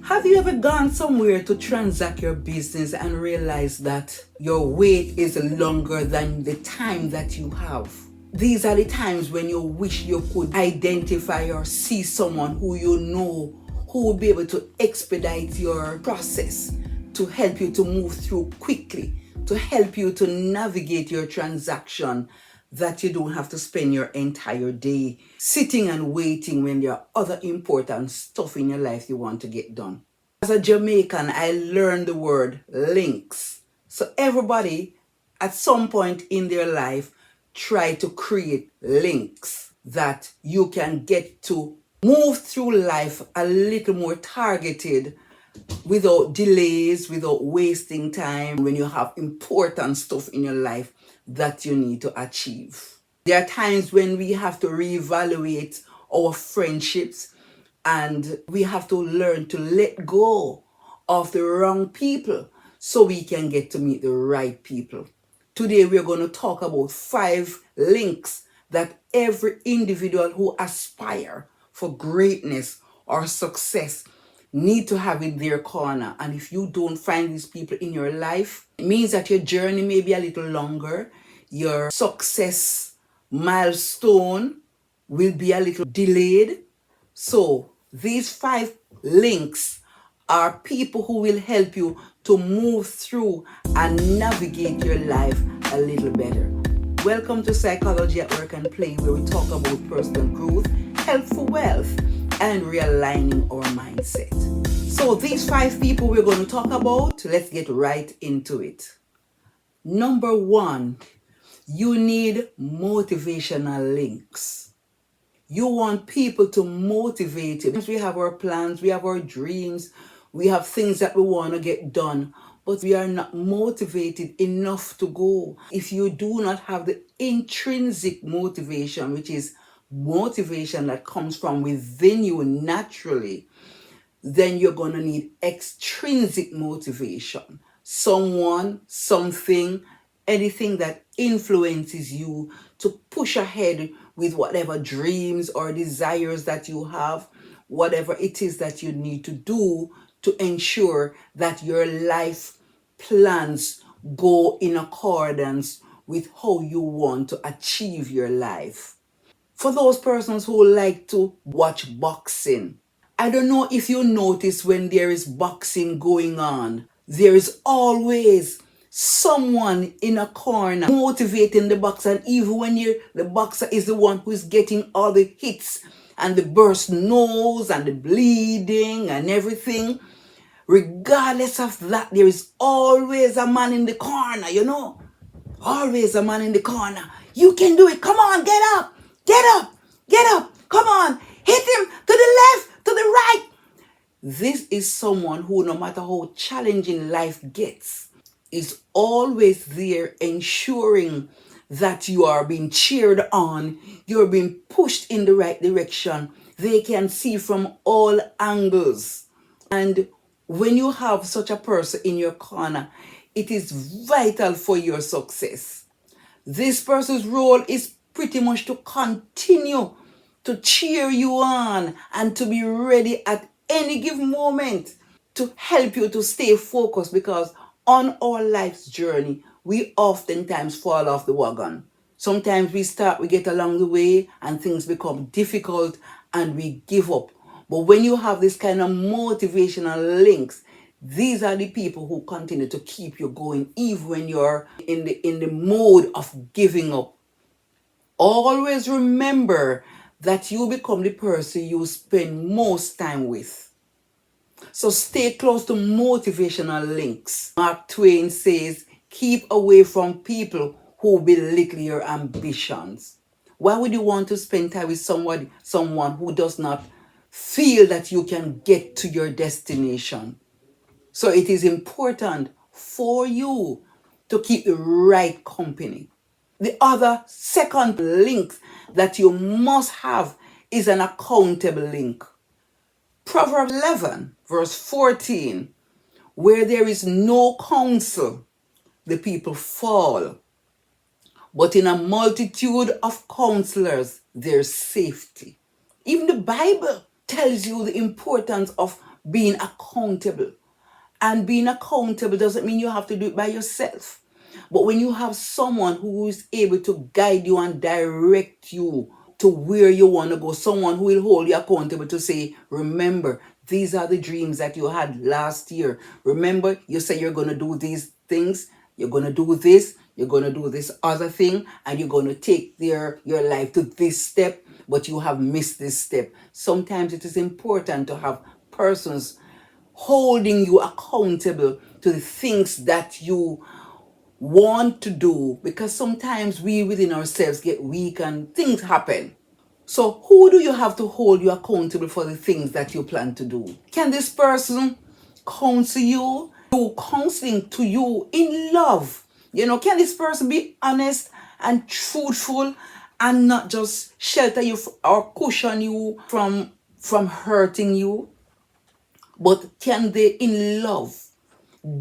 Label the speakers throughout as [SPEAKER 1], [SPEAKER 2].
[SPEAKER 1] Have you ever gone somewhere to transact your business and realized that your wait is longer than the time that you have? These are the times when you wish you could identify or see someone who you know who will be able to expedite your process, to help you to move through quickly, to help you to navigate your transaction, that you don't have to spend your entire day sitting and waiting when there are other important stuff in your life you want to get done. As a Jamaican, I learned the word links. So everybody at some point in their life try to create links that you can get to move through life a little more targeted, without delays, without wasting time when you have important stuff in your life that you need to achieve. There are times when we have to reevaluate our friendships and we have to learn to let go of the wrong people so we can get to meet the right people. Today we're going to talk about 5 links that every individual who aspire for greatness or success need to have in their corner. And if you don't find these people in your life, it means that your journey may be a little longer. Your success milestone will be a little delayed. So these 5 links are people who will help you to move through and navigate your life a little better. Welcome to Psychology at Work and Play, where we talk about personal growth, health for wealth, and realigning our mindset. So these 5 people we're going to talk about, let's get right into it. Number 1, you need motivational links. You want people to motivate you. We have our plans, we have our dreams, we have things that we want to get done, but we are not motivated enough to go. If you do not have the intrinsic motivation, which is motivation that comes from within you naturally, then you're going to need extrinsic motivation. Someone, something, anything that influences you to push ahead with whatever dreams or desires that you have, whatever it is that you need to do to ensure that your life plans go in accordance with how you want to achieve your life. For those persons who like to watch boxing, I don't know if you notice when there is boxing going on, there is always someone in a corner motivating the boxer. And even when the boxer is the one who is getting all the hits and the burst nose and the bleeding and everything, regardless of that, there is always a man in the corner, always a man in the corner. You can do it. Come on, get up, get up, get up. Come on, hit him to the left, to the right. This is someone who, no matter how challenging life gets, is always there ensuring that you are being cheered on, you're being pushed in the right direction. They can see from all angles. And when you have such a person in your corner, it is vital for your success. This person's role is pretty much to continue to cheer you on and to be ready at any given moment to help you to stay focused, because on our life's journey, we oftentimes fall off the wagon. Sometimes we get along the way and things become difficult and we give up. But when you have this kind of motivational links, these are the people who continue to keep you going even when you're in the mode of giving up. Always remember that you become the person you spend most time with. So stay close to motivational links. Mark Twain says, keep away from people who belittle your ambitions. Why would you want to spend time with someone who does not feel that you can get to your destination? So it is important for you to keep the right company. The other second link that you must have is an accountable link. Proverbs 11, verse 14, where there is no counsel, the people fall. But in a multitude of counselors, there's safety. Even the Bible tells you the importance of being accountable. And being accountable doesn't mean you have to do it by yourself. But when you have someone who is able to guide you and direct you to where you want to go, someone who will hold you accountable to say, remember, these are the dreams that you had last year. Remember, you said you're going to do these things, you're going to do this, you're going to do this other thing, and you're going to take your life to this step, but you have missed this step. Sometimes it is important to have persons holding you accountable to the things that you want to do, because sometimes we within ourselves get weak and things happen. So who do you have to hold you accountable for the things that you plan to do? Can this person counsel you, do counseling to you in love? Can this person be honest and truthful and not just shelter you or cushion you from hurting you? But can they in love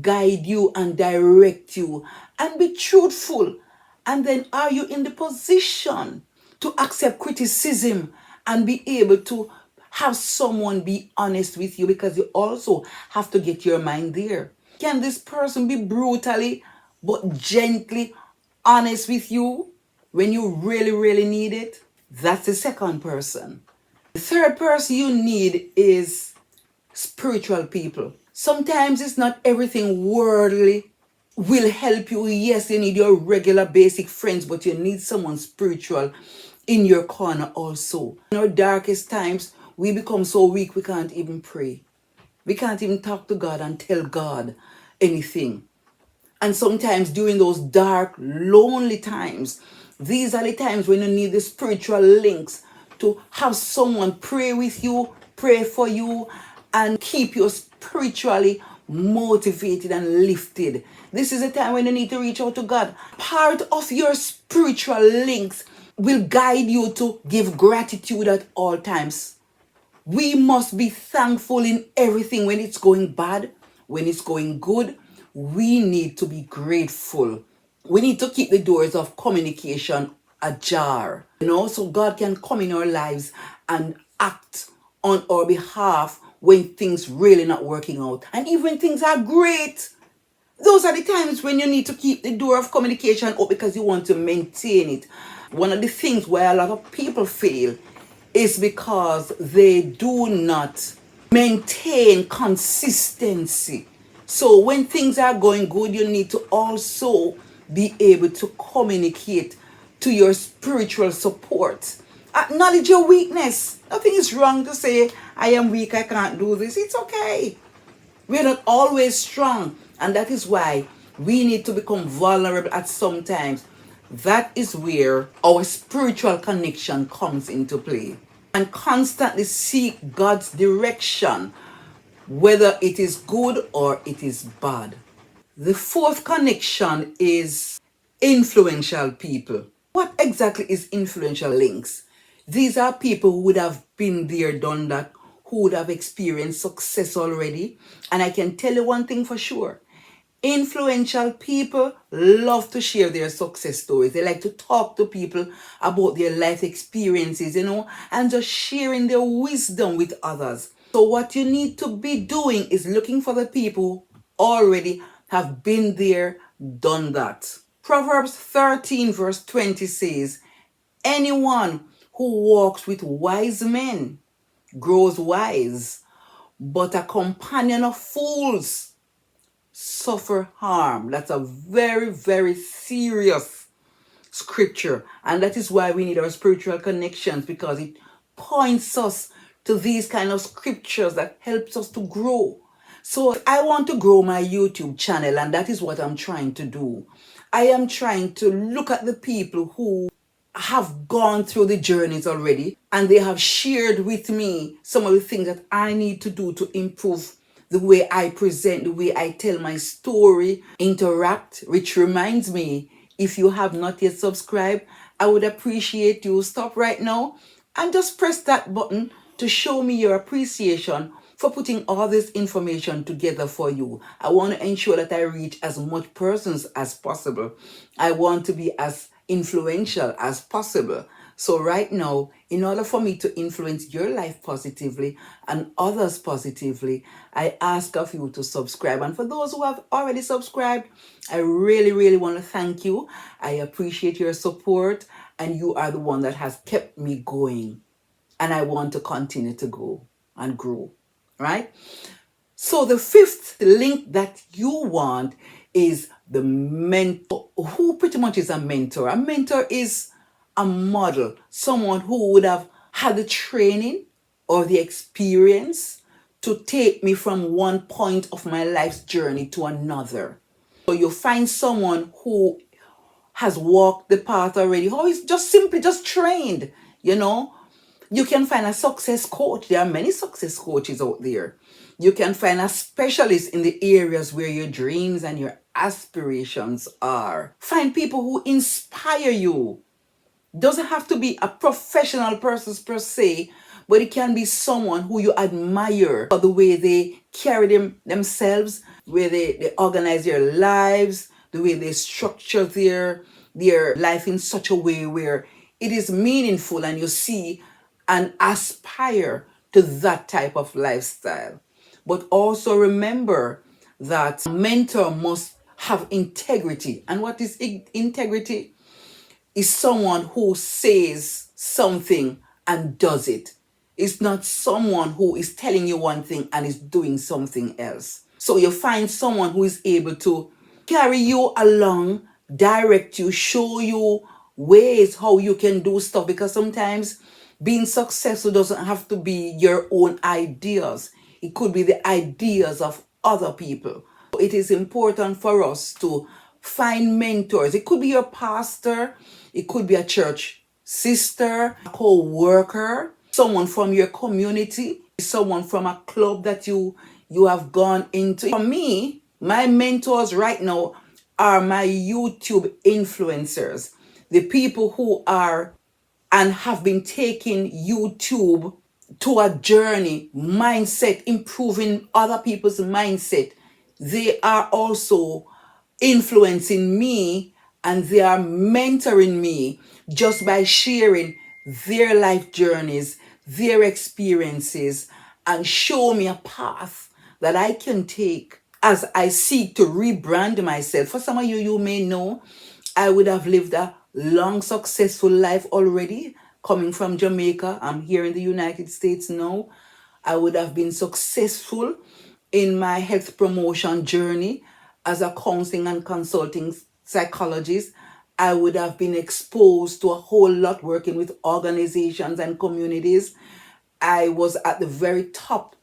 [SPEAKER 1] guide you and direct you and be truthful? And then are you in the position to accept criticism and be able to have someone be honest with you, because you also have to get your mind there? Can this person be brutally but gently honest with you when you really, really need it? That's the second person. The third person you need is spiritual people. Sometimes it's not everything worldly will help you. Yes, you need your regular basic friends, but you need someone spiritual in your corner also. In our darkest times, we become so weak we can't even pray. We can't even talk to God and tell God anything. And sometimes during those dark, lonely times, these are the times when you need the spiritual links to have someone pray with you, pray for you, and keep you spiritually motivated and lifted. This is a time when you need to reach out to God. Part of your spiritual links will guide you to give gratitude at all times. We must be thankful in everything. When it's going bad, when it's going good, we need to be grateful. We need to keep the doors of communication ajar, so God can come in our lives and act on our behalf when things really not working out. And even when things are great, those are the times when you need to keep the door of communication up because you want to maintain it. One of the things where a lot of people fail is because they do not maintain consistency. So when things are going good, you need to also be able to communicate to your spiritual support. Acknowledge your weakness. Nothing is wrong to say, I am weak, I can't do this. It's okay. We're not always strong. And that is why we need to become vulnerable at some times. That is where our spiritual connection comes into play. And constantly seek God's direction, whether it is good or it is bad. The fourth connection is influential people. What exactly is influential links? These are people who would have been there, done that, who would have experienced success already. And I can tell you one thing for sure. Influential people love to share their success stories. They like to talk to people about their life experiences, and just sharing their wisdom with others. So what you need to be doing is looking for the people who already have been there, done that. Proverbs 13 verse 20 says, anyone who walks with wise men grows wise, but a companion of fools suffer harm. That's a very, very serious scripture. And that is why we need our spiritual connections, because it points us to these kind of scriptures that helps us to grow. So I want to grow my YouTube channel, and that is what I'm trying to do. I am trying to look at the people who have gone through the journeys already, and they have shared with me some of the things that I need to do to improve the way I present, the way I tell my story, interact. Which reminds me, if you have not yet subscribed, I would appreciate you stop right now and just press that button to show me your appreciation for putting all this information together for you. I want to ensure that I reach as much persons as possible. I want to be as influential as possible. So right now, in order for me to influence your life positively and others positively, I ask of you to subscribe. And for those who have already subscribed, I really, really want to thank you. I appreciate your support, and you are the one that has kept me going. And I want to continue to go and grow, right? So the fifth link that you want is the mentor. Who pretty much is a mentor? A mentor is a model, someone who would have had the training or the experience to take me from one point of my life's journey to another. So you find someone who has walked the path already, who is just simply just trained, you know. You can find a success coach. There are many success coaches out there. You can find a specialist in the areas where your dreams and your aspirations are. Find people who inspire you. Doesn't have to be a professional person per se, but it can be someone who you admire for the way they carry themselves, where they organize their lives, the way they structure their life in such a way where it is meaningful and you see and aspire to that type of lifestyle. But also remember that a mentor must have integrity. And what is integrity? Is someone who says something and does it. It's not someone who is telling you one thing and is doing something else. So you find someone who is able to carry you along, direct you, show you ways how you can do stuff, because sometimes being successful doesn't have to be your own ideas. It could be the ideas of other people. It is important for us to find mentors. It could be your pastor, it could be a church sister, a co-worker, someone from your community, someone from a club that you have gone into. For me, my mentors right now are my YouTube influencers, the people who are and have been taking YouTube to a journey, mindset, improving other people's mindset. They are also influencing me and they are mentoring me just by sharing their life journeys, their experiences, and show me a path that I can take as I seek to rebrand myself. For some of you, you may know, I would have lived a long, successful life already. Coming from Jamaica, I'm here in the United States now. I would have been successful in my health promotion journey as a counseling and consulting psychologist. I would have been exposed to a whole lot working with organizations and communities. I was at the very top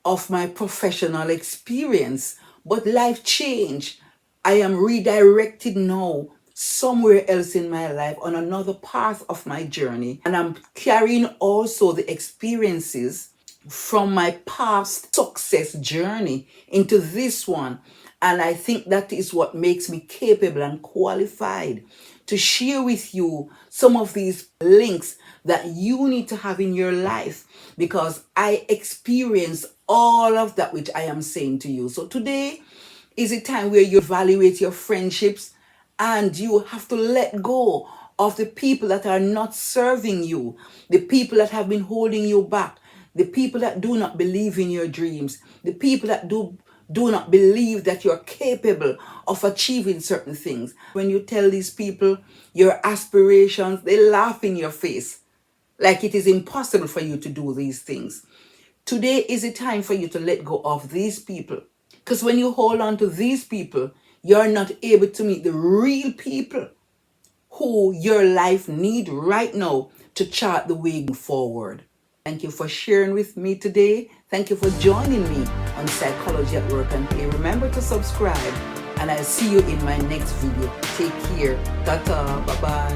[SPEAKER 1] of my professional experience, but life changed. I am redirected now somewhere else in my life on another path of my journey, and I'm carrying also the experiences from my past success journey into this one. And I think that is what makes me capable and qualified to share with you some of these links that you need to have in your life, because I experience all of that which I am saying to you. So today is a time where you evaluate your friendships and you have to let go of the people that are not serving you, the people that have been holding you back, the people that do not believe in your dreams, the people that do not believe that you're capable of achieving certain things. When you tell these people your aspirations, they laugh in your face like it is impossible for you to do these things. Today is a time for you to let go of these people. Because when you hold on to these people, you're not able to meet the real people who your life need right now to chart the way forward. Thank you for sharing with me today. Thank you for joining me on Psychology at Work and Play. Remember to subscribe, and I'll see you in my next video. Take care. Ta-ta. Bye-bye.